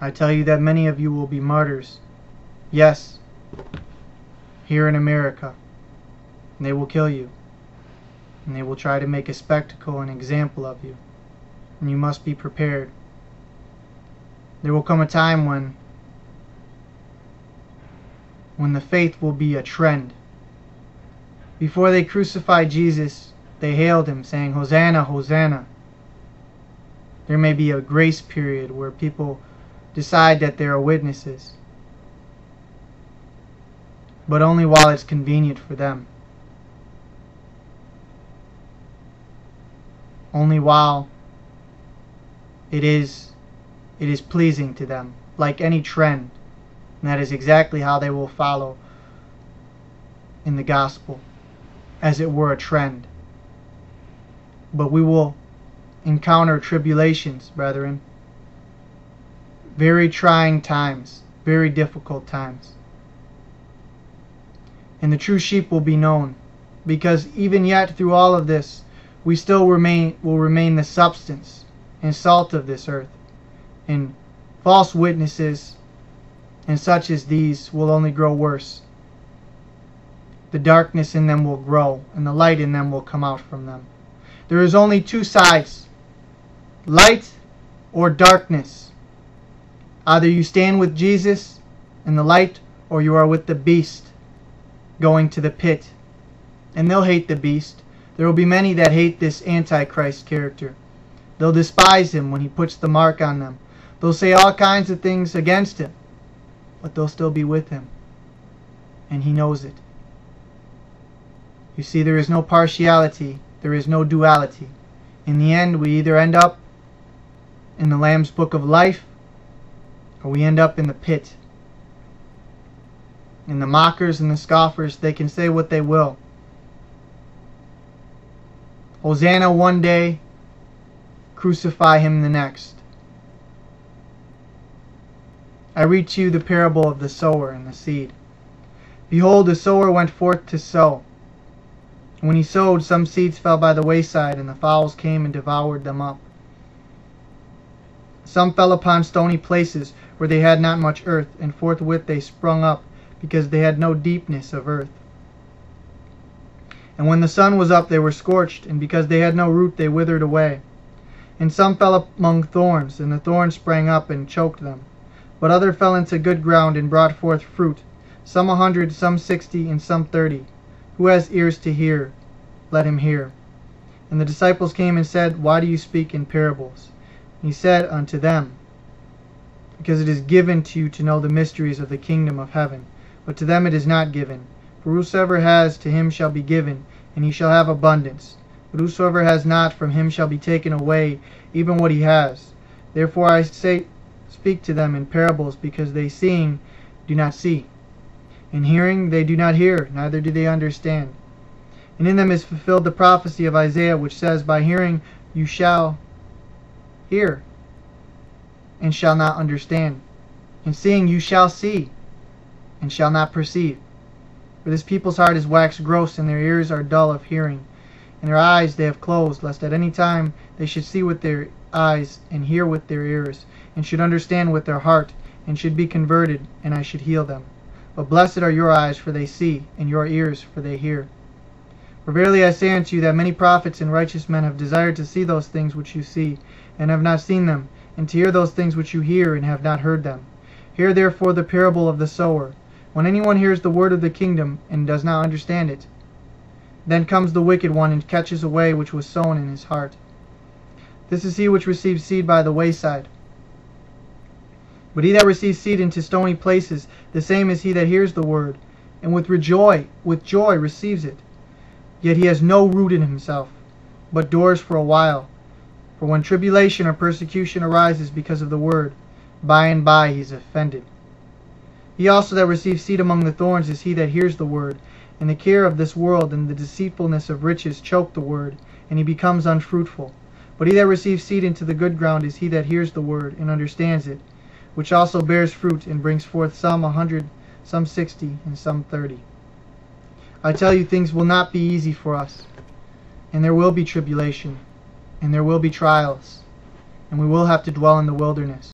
I tell you that many of you will be martyrs. Yes, here in America. And they will kill you. And they will try to make a spectacle and example of you. And you must be prepared. There will come a time when the faith will be a trend. Before they crucified Jesus, they hailed him, saying, "Hosanna, Hosanna." There may be a grace period where people decide that they are witnesses, but only while it's convenient for them. Only while it is pleasing to them, like any trend. And that is exactly how they will follow in the gospel, as it were a trend. But we will encounter tribulations, brethren. Very trying times, very difficult times. And the true sheep will be known, because even yet through all of this, we still will remain the substance and salt of this earth. And false witnesses and such as these will only grow worse. The darkness in them will grow, and the light in them will come out from them. There is only two sides, light or darkness. Either you stand with Jesus in the light, or you are with the beast going to the pit. And they'll hate the beast. There will be many that hate this Antichrist character. They'll despise him when he puts the mark on them. They'll say all kinds of things against him, but they'll still be with him. And he knows it. You see, there is no partiality. There is no duality. In the end, we either end up in the Lamb's Book of Life, or we end up in the pit. And the mockers and the scoffers, they can say what they will. Hosanna one day, crucify him the next. I read to you the parable of the sower and the seed. Behold, the sower went forth to sow. When he sowed, some seeds fell by the wayside, and the fowls came and devoured them up. Some fell upon stony places, where they had not much earth, and forthwith they sprung up, because they had no deepness of earth. And when the sun was up, they were scorched, and because they had no root, they withered away. And some fell among thorns, and the thorns sprang up and choked them. But other fell into good ground, and brought forth fruit, some 100, some 60, and some 30. Who has ears to hear, let him hear. And the disciples came and said, Why do you speak in parables? And he said unto them, Because it is given to you to know the mysteries of the kingdom of heaven, but to them it is not given. For whosoever has, to him shall be given, and he shall have abundance. But whosoever has not, from him shall be taken away even what he has. Therefore I speak to them in parables, because they seeing do not see, and hearing they do not hear, neither do they understand. And in them is fulfilled the prophecy of Isaiah, which says, By hearing you shall hear, and shall not understand, and seeing you shall see, and shall not perceive. For this people's heart is waxed gross, and their ears are dull of hearing, and their eyes they have closed, lest at any time they should see with their eyes, and hear with their ears, and should understand with their heart, and should be converted, and I should heal them. But blessed are your eyes, for they see, and your ears, for they hear. For verily I say unto you, that many prophets and righteous men have desired to see those things which you see, and have not seen them, and to hear those things which you hear, and have not heard them. Hear therefore the parable of the sower. When anyone hears the word of the kingdom, and does not understand it, then comes the wicked one, and catches away which was sown in his heart. This is he which receives seed by the wayside. But he that receives seed into stony places, the same is he that hears the word, and with joy receives it. Yet he has no root in himself, but endures for a while. For when tribulation or persecution arises because of the word, by and by he is offended. He also that receives seed among the thorns is he that hears the word, and the care of this world and the deceitfulness of riches choke the word, and he becomes unfruitful. But he that receives seed into the good ground is he that hears the word, and understands it, which also bears fruit, and brings forth some 100, some 60, and some 30. I tell you, things will not be easy for us, and there will be tribulation, and there will be trials, and we will have to dwell in the wilderness.